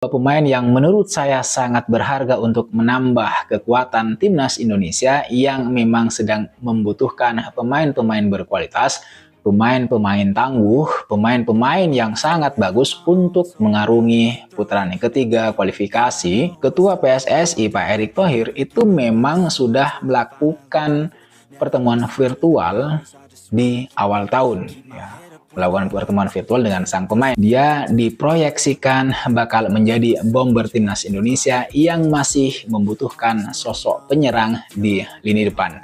Pemain yang menurut saya sangat berharga untuk menambah kekuatan timnas Indonesia yang memang sedang membutuhkan pemain-pemain berkualitas, pemain-pemain tangguh, pemain-pemain yang sangat bagus untuk mengarungi putaran ketiga kualifikasi. Ketua PSSI Pak Erick Thohir itu memang sudah melakukan pertemuan virtual di awal tahun, ya, melakukan pertemuan virtual dengan sang pemain. Dia diproyeksikan bakal menjadi bomber timnas Indonesia yang masih membutuhkan sosok penyerang di lini depan.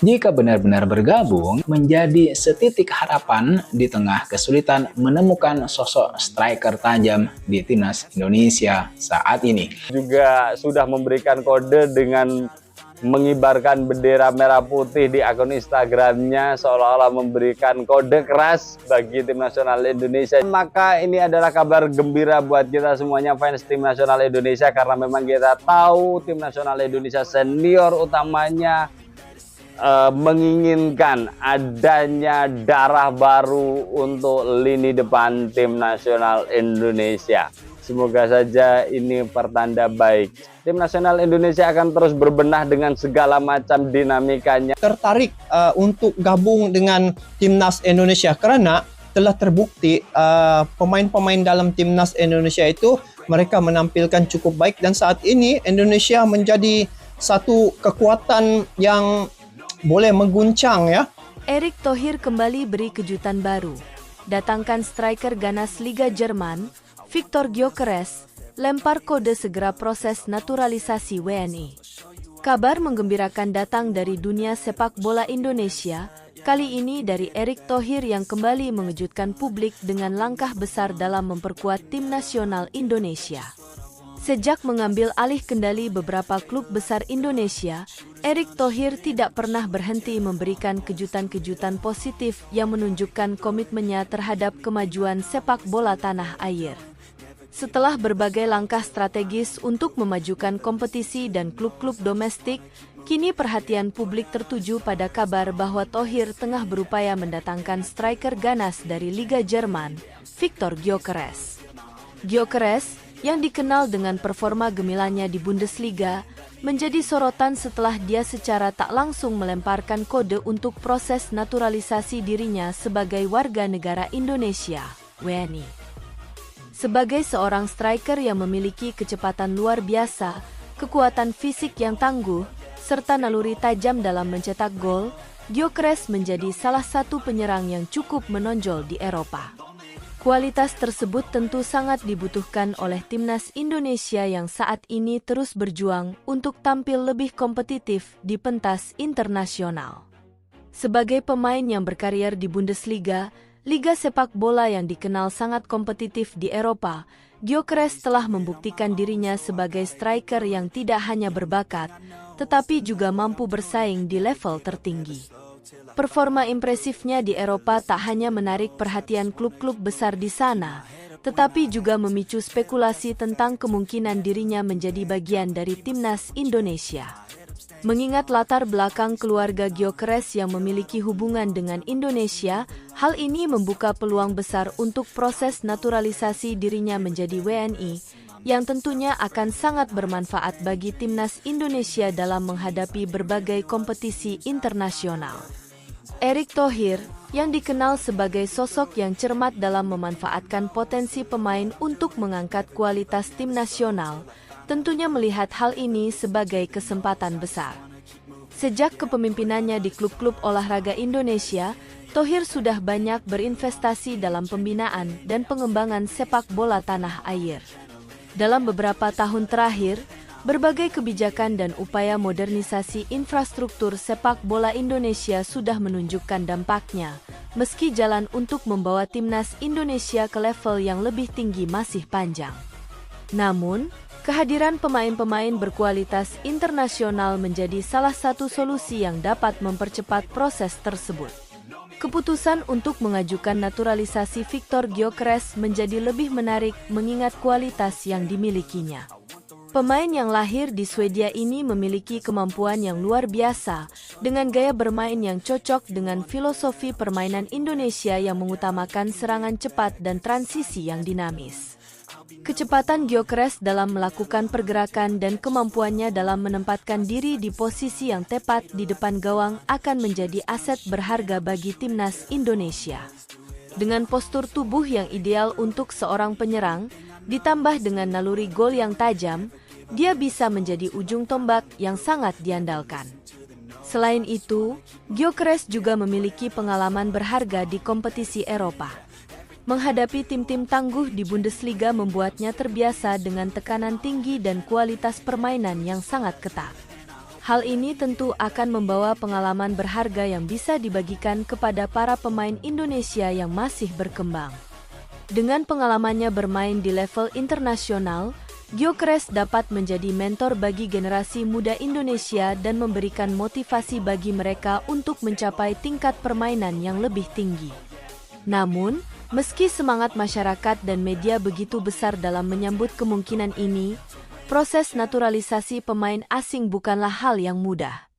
Jika benar-benar bergabung, menjadi setitik harapan di tengah kesulitan menemukan sosok striker tajam di timnas Indonesia saat ini. Juga sudah memberikan kode dengan mengibarkan bendera merah putih di akun Instagramnya, seolah-olah memberikan kode keras bagi tim nasional Indonesia. Maka ini adalah kabar gembira buat kita semuanya fans tim nasional Indonesia, karena memang kita tahu tim nasional Indonesia senior utamanya menginginkan adanya darah baru untuk lini depan tim nasional Indonesia. Semoga saja ini pertanda baik. Tim nasional Indonesia akan terus berbenah dengan segala macam dinamikanya. Tertarik untuk gabung dengan timnas Indonesia karena telah terbukti pemain-pemain dalam timnas Indonesia itu mereka menampilkan cukup baik, dan saat ini Indonesia menjadi satu kekuatan yang boleh mengguncang, ya. Erick Thohir kembali beri kejutan baru. Datangkan striker ganas Liga Jerman, Viktor Gyökeres, lempar kode segera proses naturalisasi WNI. Kabar menggembirakan datang dari dunia sepak bola Indonesia, kali ini dari Erick Thohir yang kembali mengejutkan publik dengan langkah besar dalam memperkuat tim nasional Indonesia. Sejak mengambil alih kendali beberapa klub besar Indonesia, Erick Thohir tidak pernah berhenti memberikan kejutan-kejutan positif yang menunjukkan komitmennya terhadap kemajuan sepak bola tanah air. Setelah berbagai langkah strategis untuk memajukan kompetisi dan klub-klub domestik, kini perhatian publik tertuju pada kabar bahwa Thohir tengah berupaya mendatangkan striker ganas dari Liga Jerman, Viktor Gyökeres. Gyökeres, yang dikenal dengan performa gemilanya di Bundesliga, menjadi sorotan setelah dia secara tak langsung melemparkan kode untuk proses naturalisasi dirinya sebagai warga negara Indonesia, WNI. Sebagai seorang striker yang memiliki kecepatan luar biasa, kekuatan fisik yang tangguh, serta naluri tajam dalam mencetak gol, Gyökeres menjadi salah satu penyerang yang cukup menonjol di Eropa. Kualitas tersebut tentu sangat dibutuhkan oleh timnas Indonesia yang saat ini terus berjuang untuk tampil lebih kompetitif di pentas internasional. Sebagai pemain yang berkarier di Bundesliga, liga sepak bola yang dikenal sangat kompetitif di Eropa, Gyökeres telah membuktikan dirinya sebagai striker yang tidak hanya berbakat, tetapi juga mampu bersaing di level tertinggi. Performa impresifnya di Eropa tak hanya menarik perhatian klub-klub besar di sana, tetapi juga memicu spekulasi tentang kemungkinan dirinya menjadi bagian dari timnas Indonesia. Mengingat latar belakang keluarga Gyökeres yang memiliki hubungan dengan Indonesia, hal ini membuka peluang besar untuk proses naturalisasi dirinya menjadi WNI, yang tentunya akan sangat bermanfaat bagi timnas Indonesia dalam menghadapi berbagai kompetisi internasional. Erick Thohir, yang dikenal sebagai sosok yang cermat dalam memanfaatkan potensi pemain untuk mengangkat kualitas tim nasional, tentunya melihat hal ini sebagai kesempatan besar. Sejak kepemimpinannya di klub-klub olahraga Indonesia, Thohir sudah banyak berinvestasi dalam pembinaan dan pengembangan sepak bola tanah air. Dalam beberapa tahun terakhir, berbagai kebijakan dan upaya modernisasi infrastruktur sepak bola Indonesia sudah menunjukkan dampaknya, meski jalan untuk membawa timnas Indonesia ke level yang lebih tinggi masih panjang. Namun, kehadiran pemain-pemain berkualitas internasional menjadi salah satu solusi yang dapat mempercepat proses tersebut. Keputusan untuk mengajukan naturalisasi Viktor Gyökeres menjadi lebih menarik mengingat kualitas yang dimilikinya. Pemain yang lahir di Swedia ini memiliki kemampuan yang luar biasa, dengan gaya bermain yang cocok dengan filosofi permainan Indonesia yang mengutamakan serangan cepat dan transisi yang dinamis. Kecepatan Gyökeres dalam melakukan pergerakan dan kemampuannya dalam menempatkan diri di posisi yang tepat di depan gawang akan menjadi aset berharga bagi timnas Indonesia. Dengan postur tubuh yang ideal untuk seorang penyerang, ditambah dengan naluri gol yang tajam, dia bisa menjadi ujung tombak yang sangat diandalkan. Selain itu, Gyökeres juga memiliki pengalaman berharga di kompetisi Eropa. Menghadapi tim-tim tangguh di Bundesliga membuatnya terbiasa dengan tekanan tinggi dan kualitas permainan yang sangat ketat. Hal ini tentu akan membawa pengalaman berharga yang bisa dibagikan kepada para pemain Indonesia yang masih berkembang. Dengan pengalamannya bermain di level internasional, Gyökeres dapat menjadi mentor bagi generasi muda Indonesia dan memberikan motivasi bagi mereka untuk mencapai tingkat permainan yang lebih tinggi. Namun, meski semangat masyarakat dan media begitu besar dalam menyambut kemungkinan ini, proses naturalisasi pemain asing bukanlah hal yang mudah.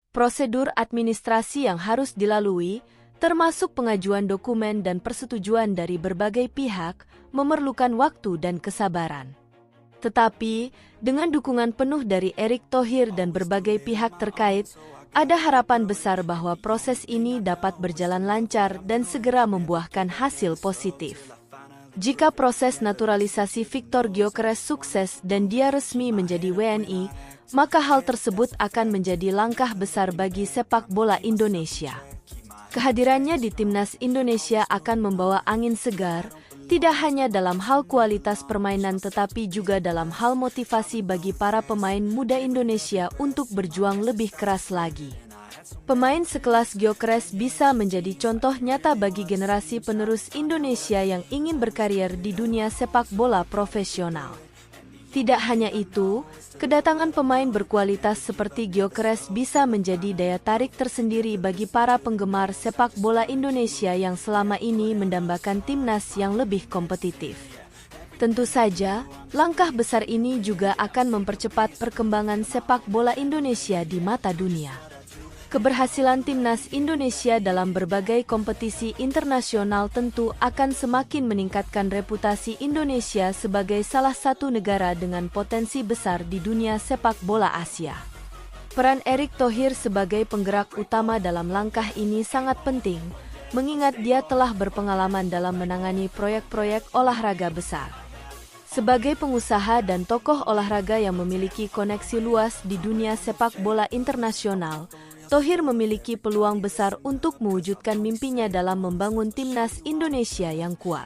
Prosedur administrasi yang harus dilalui, termasuk pengajuan dokumen dan persetujuan dari berbagai pihak, memerlukan waktu dan kesabaran. Tetapi, dengan dukungan penuh dari Erick Thohir dan berbagai pihak terkait, ada harapan besar bahwa proses ini dapat berjalan lancar dan segera membuahkan hasil positif. Jika proses naturalisasi Viktor Gyökeres sukses dan dia resmi menjadi WNI, maka hal tersebut akan menjadi langkah besar bagi sepak bola Indonesia. Kehadirannya di timnas Indonesia akan membawa angin segar, tidak hanya dalam hal kualitas permainan tetapi juga dalam hal motivasi bagi para pemain muda Indonesia untuk berjuang lebih keras lagi. Pemain sekelas Gyökeres bisa menjadi contoh nyata bagi generasi penerus Indonesia yang ingin berkarier di dunia sepak bola profesional. Tidak hanya itu, kedatangan pemain berkualitas seperti Gyökeres bisa menjadi daya tarik tersendiri bagi para penggemar sepak bola Indonesia yang selama ini mendambakan timnas yang lebih kompetitif. Tentu saja, langkah besar ini juga akan mempercepat perkembangan sepak bola Indonesia di mata dunia. Keberhasilan timnas Indonesia dalam berbagai kompetisi internasional tentu akan semakin meningkatkan reputasi Indonesia sebagai salah satu negara dengan potensi besar di dunia sepak bola Asia. Peran Erick Thohir sebagai penggerak utama dalam langkah ini sangat penting, mengingat dia telah berpengalaman dalam menangani proyek-proyek olahraga besar. Sebagai pengusaha dan tokoh olahraga yang memiliki koneksi luas di dunia sepak bola internasional, Thohir memiliki peluang besar untuk mewujudkan mimpinya dalam membangun timnas Indonesia yang kuat.